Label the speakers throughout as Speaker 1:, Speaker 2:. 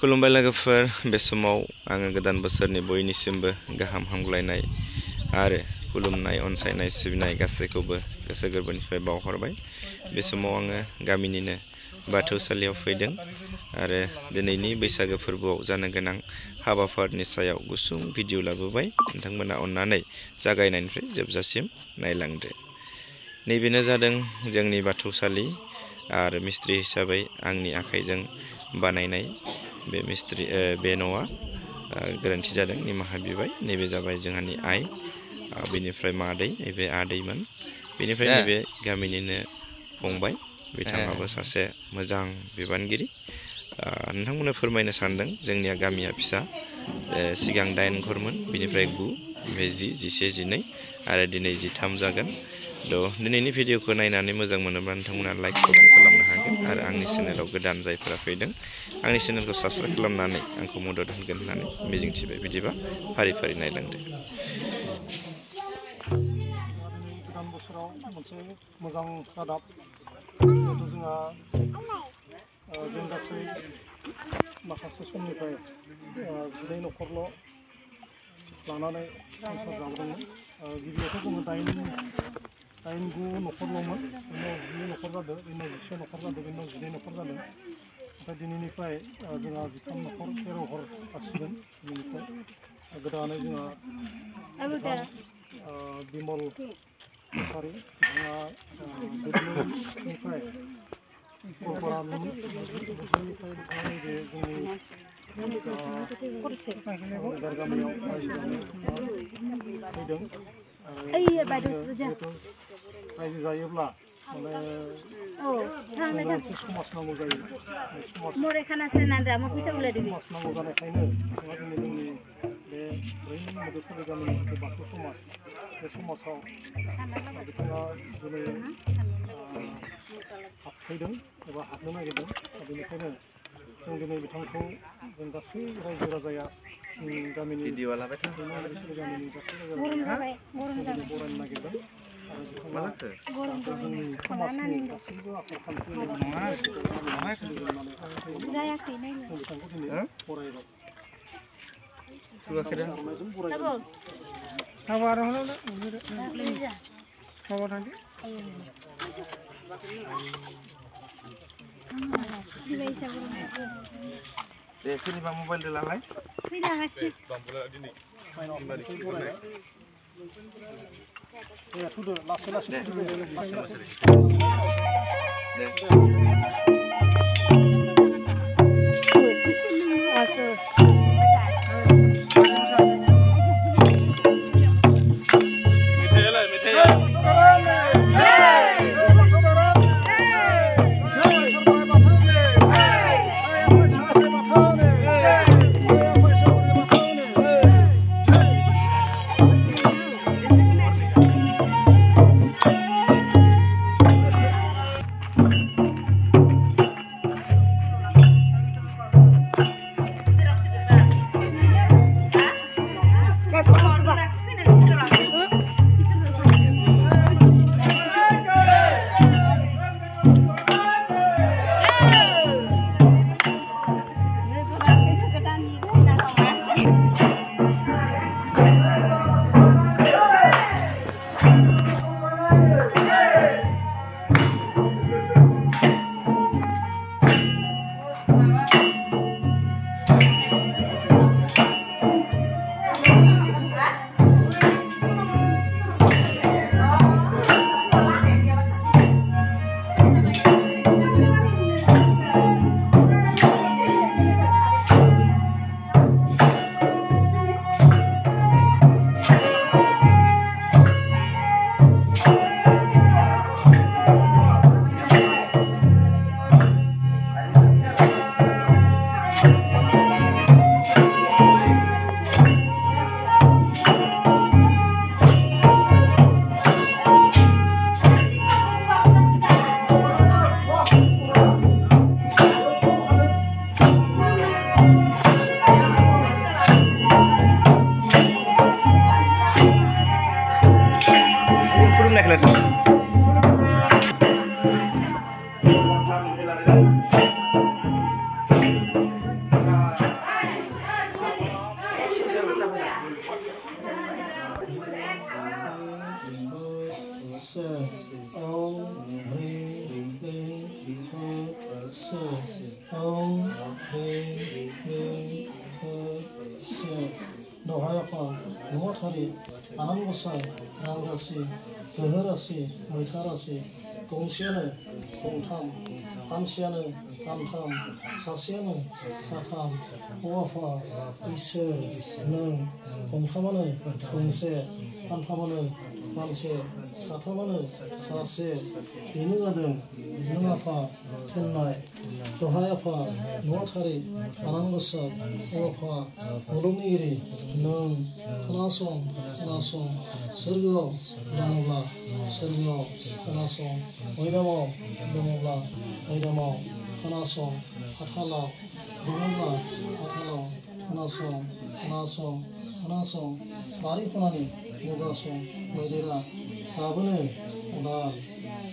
Speaker 1: खुलुमबाय लोगोफोर बे समाव आङो गोदान बोसोरनि बयनिसिमबो गाहाम हामग्लायनाय आरो खुलुमनाय अनसायनाय सिबिनाय गासैखौबो गोसो गोरबोनिफ्राय बावहरबाय। बे समाव आङो गामिनिनो बाथौसालियाव फैदों आरो दिनैनि बैसागो फोरबोआव जानो गोनां हाबाफारिनि सायाव गुसुं भिडिअ लाबोबाय। नोंथांमोना अननानै जागायनायनिफ्राय जोबजासिम नायलांदो। नैबेनो जादों जोंनि बाथौसालि आरो मिस्ट्रि हिसाबै आंनि आखाइजों बानायनाय बे न'आ गोरोन्थि जादों, निमाहा बिबाय। नैबे जाबाय जोंहानि आइ, बेनिफ्राय मादै, नैबे आदैमोन, बेनिफ्राय नैबे गामिनिनो फंबाय, बिथाङाबो सासे मोजां बिबानगिरि। नोंथांमोननो फोरमायनो सानदों जोंनिया गामिया फिसा, सिगां 8 घरमोन, बिनिफ्राय 9, ओमफ्राय 10, 11, 12 आरो दिनै 13 जागोन। दिनैनि भिडिअखौ नायनानै मोजां मोनोब्ला नोंथांमोना लाइक कमेन्ट खालामनो हागोन आरो आंनि चेनेलाव गोदान जायफोरा फैदों आंनि चेनेलखौ साबस्क्राइब खालामनानै आंखौ मदद होगोन होननानै मिजिंथिबाय। बिदिबा फारि फारि नायलांदो।
Speaker 2: गोदान बोसोराव मोनसे मोजां रादाब, जिहेतु जोंहा जों गासै माखासे समनिफ्राय 12 न'खरल' लानानै संसार जाबोदोंमोन। गिबियावथ' जोङो 8-9 न'खरल'मोन, बेनि उनाव 10 न'खर जादों, बेनि उनाव 11 न'खर जादों, बेनि उनाव 12 न'खर जादों। ओमफ्राय दिनैनिफ्राय जोंहा 13 न'खर 13 घर जासिगोन। दिनैनिफ्राय गोदानै जोंहा बिमल कसारि, बिथाङा गोदोनिफ्राय गवालपारानि नैबे जोंनि गामियाव रायजो जानो फैदों। रायजो जायोब्ला माने मोनसे समाज नांगौ जायो। समाज नांगौ जानायखायनो बिथाङा दिनै जोंनि बे मोदैसालि गामिनि बाथौ समाज, बे समाजाव बिथाङा दिनै हाबफैदों एबा हाबनो नागिरदों। बेनिखायनो जों दिनै बिथांखौ जों गासै रायजो राजाया गामिनि गामिनि गासै रायजो बरायनो नागिरदों आरो बिथाङा जोंनि समाजनि गासैबो आसार खान्थि सोलिनानै जों बिथांखौ दिनै बरायबाय। आर'नाइजों बरायबाय।
Speaker 1: दे सोरनिबा मबाइल लालाय
Speaker 2: आनान गसाइ रां राशि गोहो राशि मैथा राशि गंसेयानो गंथाम फांसेयानो फांथाम सासेयानो साथाम हौवाफा इसोर नों गंथामानो गंसे फानथामानो फांसे साथामानो सासे बेनो जादों नों आफा थोननाय दहाय आफा नुवाथारि आनान गसाइ आफा मुलुगनिगिरि नों खोनासं सोरगोआव दङब्ला सोरगोआव खोनासं मैदामाव दङब्ला मैदामाव खोनासं हाथालाव दङब्ला हाथालाव खोनासं बारि खनानि मुगासं मैदेरा गाबोनो उदाल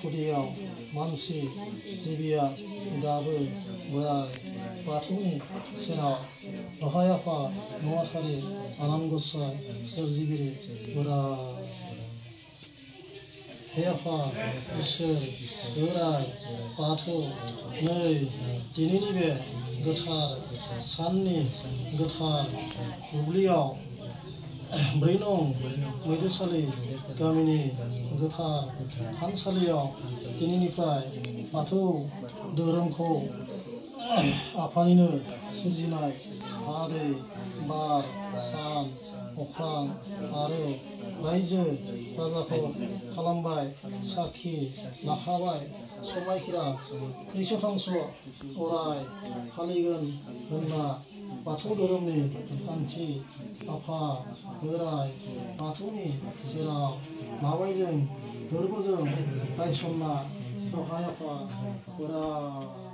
Speaker 2: गुदियाव मानसि जिबिया गाबो बोराय बाथौनि सेराव दहाय आफा नुवाथारि आनान गसाइ सोरजिगिरि बोराय हे आफा इसोर बोराय बाथौ नै दिनैनि बे गोथार साननि गोथार दुब्लियाव 4 नं मैदेसालि गामिनि गोथार थानसालियाव दिनैनिफ्राय बाथौ धोरोमखौ आफानिनो सोरजिनाय हा दै बार सान अख्रां आरो रायजो राजाखौ खालामबाय साखि लाखाबाय समायखिरा थैस' अराय फालिगोन होनना बाथौ धोरोमनि खान्थि आफा बोराय बाथौनि सेराव लाबायजों गोरबोजों रायसनना दहाय आफा बोराय